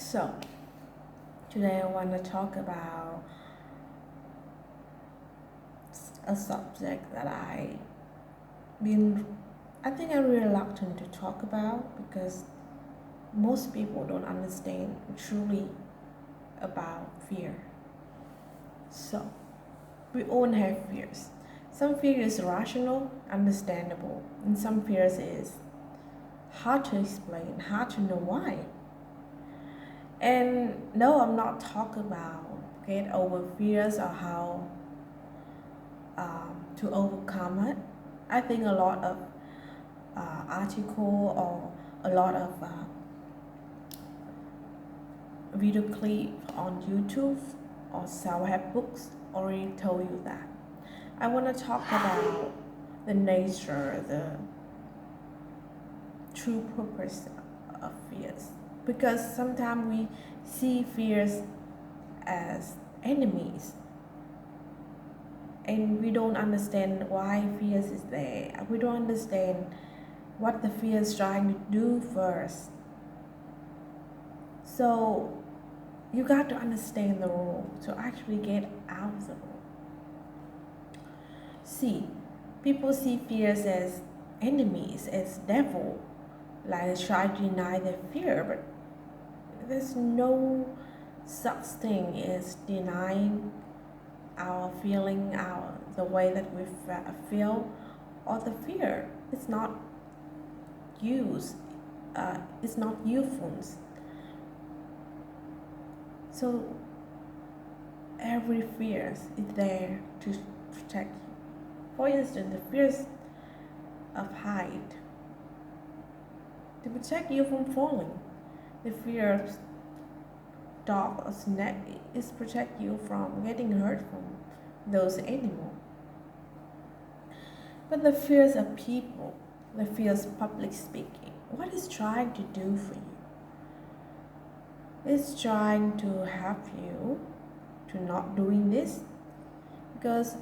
So, today I want to talk about a subject that been I think I'm reluctant to talk about because most people don't understand truly about fear. So, we all have fears. Some fear is rational, understandable, and some fears is hard to explain, hard to know why. And no, I'm not talking about get over fears or how to overcome it. I think a lot of article or a lot of video clip on YouTube or self-help books already told you that. I want to talk about the nature, the true purpose of fears. Because sometimes we see fears as enemies and we don't understand why fears is there. We don't understand what the fear is trying to do first. So you got to understand the rule to actually get out of the rule. See, people see fears as enemies, as devil, like they try to deny their fear, but there's no such thing as denying our feeling, the way that we feel, or the fear. It's not used. It's not useful. So every fear is there to protect you. For instance, the fears of height to protect you from falling. The fear of dog or snake is protect you from getting hurt from those animals. But the fears of people, the fears of public speaking, what is trying to do for you? It's trying to help you to not doing this because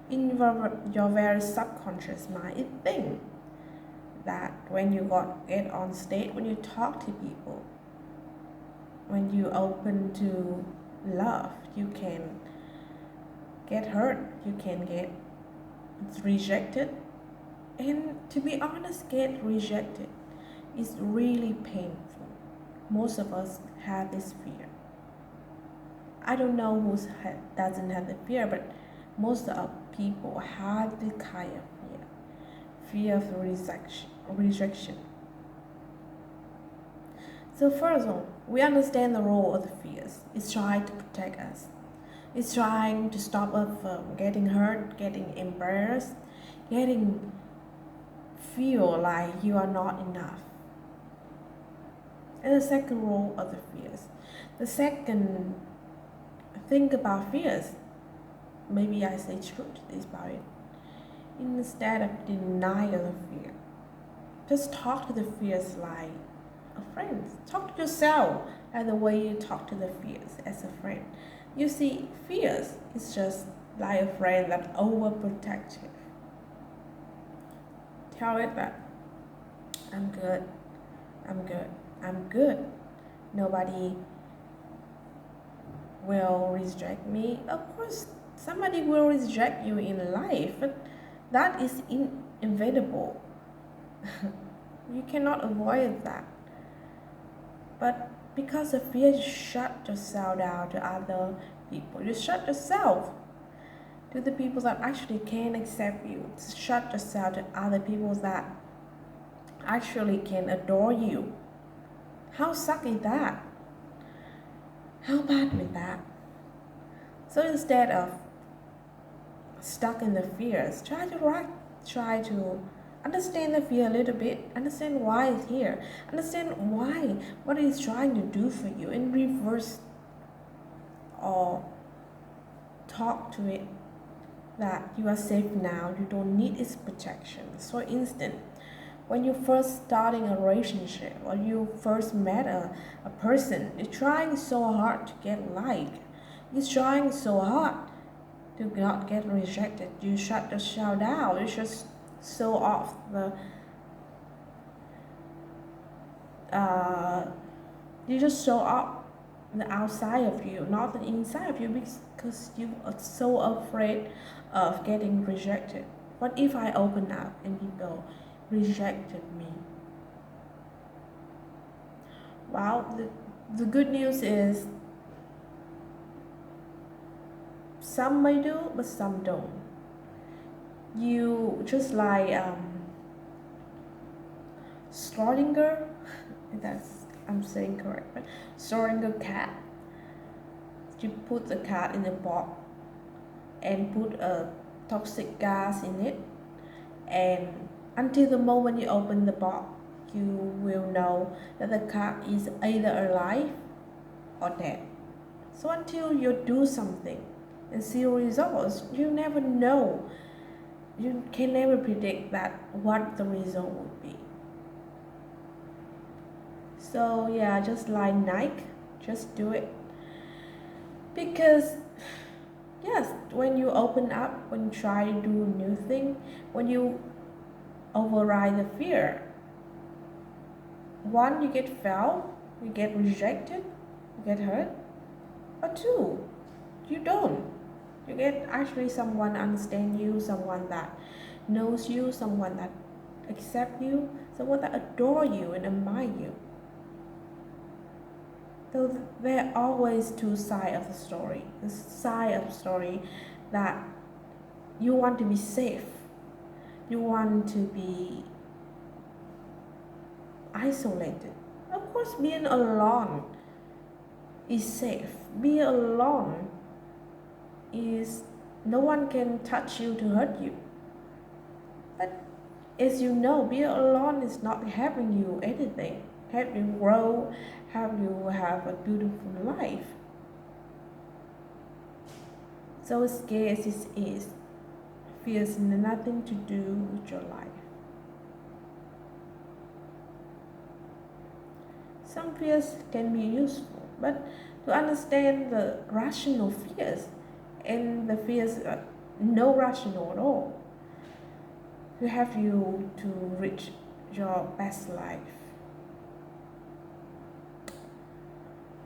in your very subconscious mind it thinks that when you get on stage, when you talk to people, when you open to love, you can get hurt, you can get rejected. And to be honest, get rejected is really painful. Most of us have this fear. I don't know who doesn't have the fear, but most of people have the kind of fear of rejection. So first of all, we understand the role of the fears. It's trying to protect us. It's trying to stop us from getting hurt, getting embarrassed, getting feel like you are not enough. And the second role of the fears. The second thing about fears, maybe I say truth is about it. Instead of denial of fear, just talk to the fears like a friend. Talk to yourself as the way you talk to the fears as a friend. You see, fears is just like a friend that overprotective. Tell it that I'm good, I'm good, I'm good. Nobody will reject me. Of course, somebody will reject you in life, but that is inevitable. You cannot avoid that. But because of fear, you shut yourself down to other people. You shut yourself to the people that actually can accept you. Shut yourself to other people that actually can adore you. How suck is that? How bad is that? So instead of stuck in the fears, try to understand the fear a little bit, understand why it's here, understand what it's trying to do for you, and reverse or talk to it that you are safe now, you don't need its protection. For instance, when you first starting a relationship or you first met a person, you're trying so hard to get liked, you're trying so hard to not get rejected, you shut yourself down, you just show off uh, you just show up the outside of you, not the inside of you, because you are so afraid of getting rejected. What if I open up and people rejected me? Well, the good news is some may do, but some don't. You just like Schrodinger, that's I'm saying correct, but Schrodinger cat. You put the cat in a box and put a toxic gas in it, and until the moment you open the box, you will know that the cat is either alive or dead. So until you do something and see results, you never know. You can never predict that what the result would be. So yeah, just like Nike, just do it. Because yes, when you open up, when you try to do new thing, when you override the fear, one, you get failed, you get rejected, you get hurt, or two, you don't. You get actually someone understand you, someone that knows you, someone that accept you, someone that adore you and admire you. So there are always two sides of the story. The side of the story that you want to be safe, you want to be isolated. Of course, being alone is safe. Being alone is no one can touch you to hurt you. But as you know, being alone is not helping you anything, help you grow, help you have a beautiful life. So scary as it is, fears nothing to do with your life. Some fears can be useful, but to understand the rational fears and the fears no rational at all, to help you to reach your best life.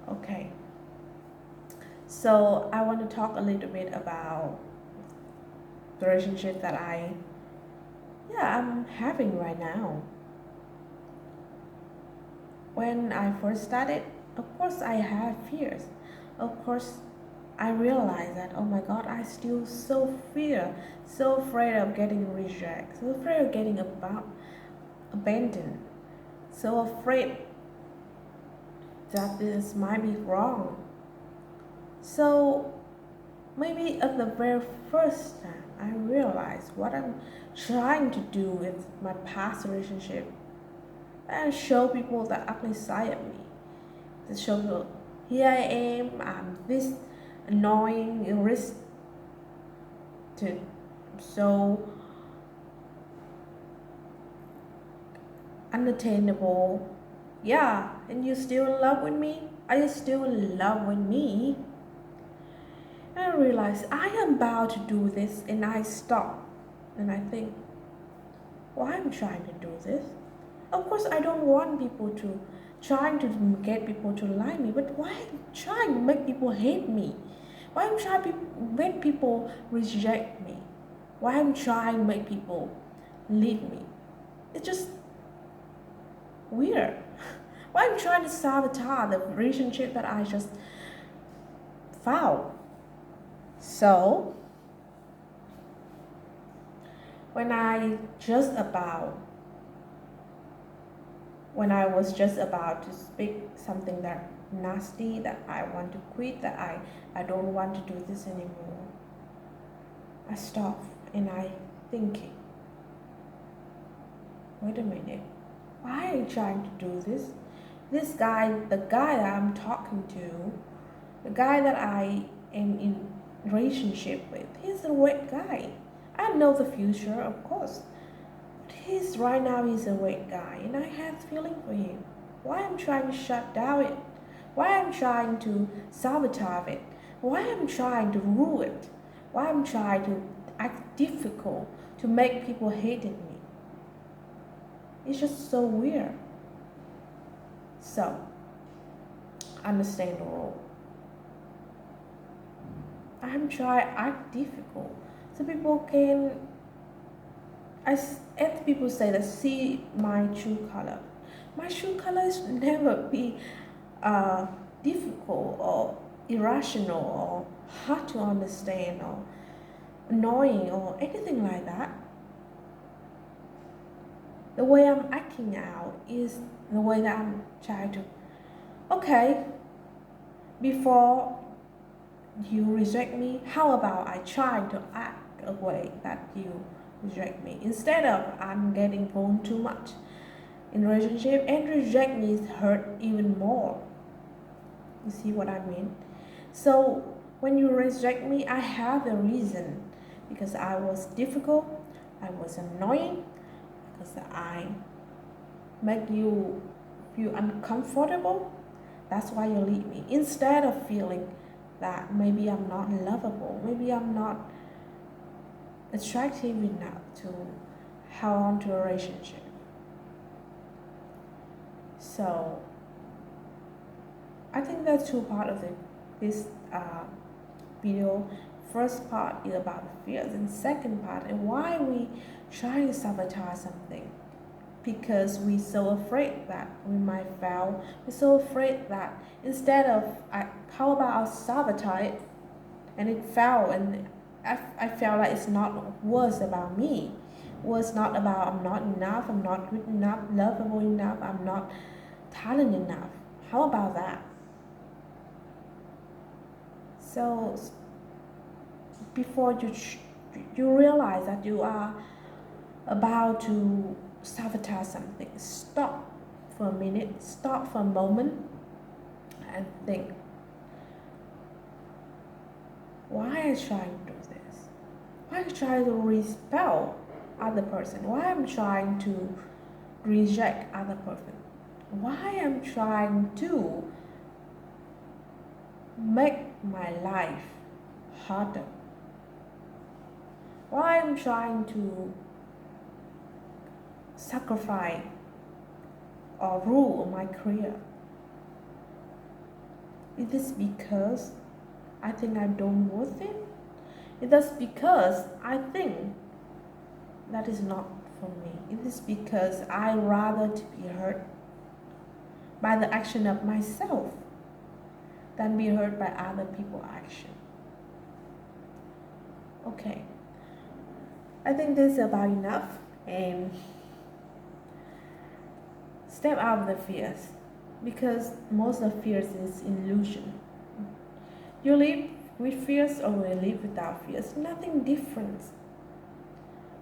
Okay, so I want to talk a little bit about the relationship that I'm having right now. When I first started, of course I have fears. Of course I realized that, oh my God, I still so afraid of getting rejected, so afraid of getting abandoned, so afraid that this might be wrong. So maybe at the very first time I realized what I'm trying to do with my past relationship and show people the ugly side of me. To show people, here I am, I'm this annoying, irritated, so unattainable. Yeah, and you still in love with me? Are you still in love with me? And I realized I am about to do this, and I stop. And I think, why am I trying to do this? Of course, I don't want people to trying to get people to like me, but why am I trying to make people hate me? Why am I trying to make people reject me? Why am I trying to make people leave me? It's just weird. Why am I trying to sabotage the relationship that I just found? So when I was just about to speak something that nasty, that I want to quit, that I don't want to do this anymore, I stopped and I thinking, wait a minute, why are you trying to do this? This guy, the guy that I'm talking to, the guy that I am in relationship with, he's a great guy. I know the future, of course. Right now he's a great guy and I have feeling for him. Why I'm trying to shut down it? Why I'm trying to sabotage it? Why I'm trying to ruin it? Why I'm trying to act difficult to make people hate me? It's just so weird. So, understand the rule. I'm trying act difficult. So people can, as people say that see my true color. My true color is never be uh, difficult or irrational or hard to understand or annoying or anything like that. The way I'm acting out is the way that I'm trying to, okay, before you reject me, how about I try to act a way that you reject me instead of I'm getting thrown too much in relationship and reject me is hurt even more. You see what I mean? So when you reject me, I have a reason because I was difficult, I was annoying, because I make you feel uncomfortable. That's why you leave me. Instead of feeling that maybe I'm not lovable, maybe I'm not attractive enough to hold on to a relationship. So I think that's two parts of this video. First part is about the fears, and second part and why we try to sabotage something. Because we're so afraid that we might fail. We're so afraid that instead of how about I sabotage it and it fell and I felt like it's not was about me. Was not about I'm not enough, I'm not good enough, lovable enough, I'm not talented enough. How about that? So before you realize that you are about to sabotage something, stop for a minute, stop for a moment and think, why am I trying to do this? Why am I trying to repel other person? Why am I trying to reject other person? Why am I trying to make my life harder? Why am I trying to sacrifice or rule my career? Is this because I think I don't worth it? Is this because I think that is not for me? Is this because I rather to be hurt by the action of myself than be hurt by other people's action? Okay, I think this is about enough, and step out of the fears, because most of fears is illusion. You live with fears or you live without fears, nothing different.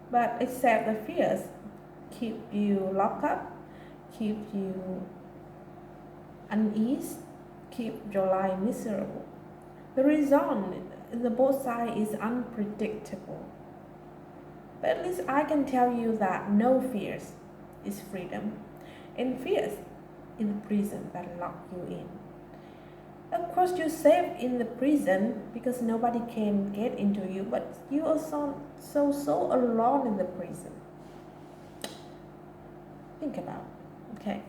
But except the fears keep you locked up, keep you unease, keep your life miserable. The reason in the both sides is unpredictable. But at least I can tell you that no fears is freedom, and fears is the prison that lock you in. Of course, you're safe in the prison because nobody can get into you, but you are so alone in the prison. Think about it, okay?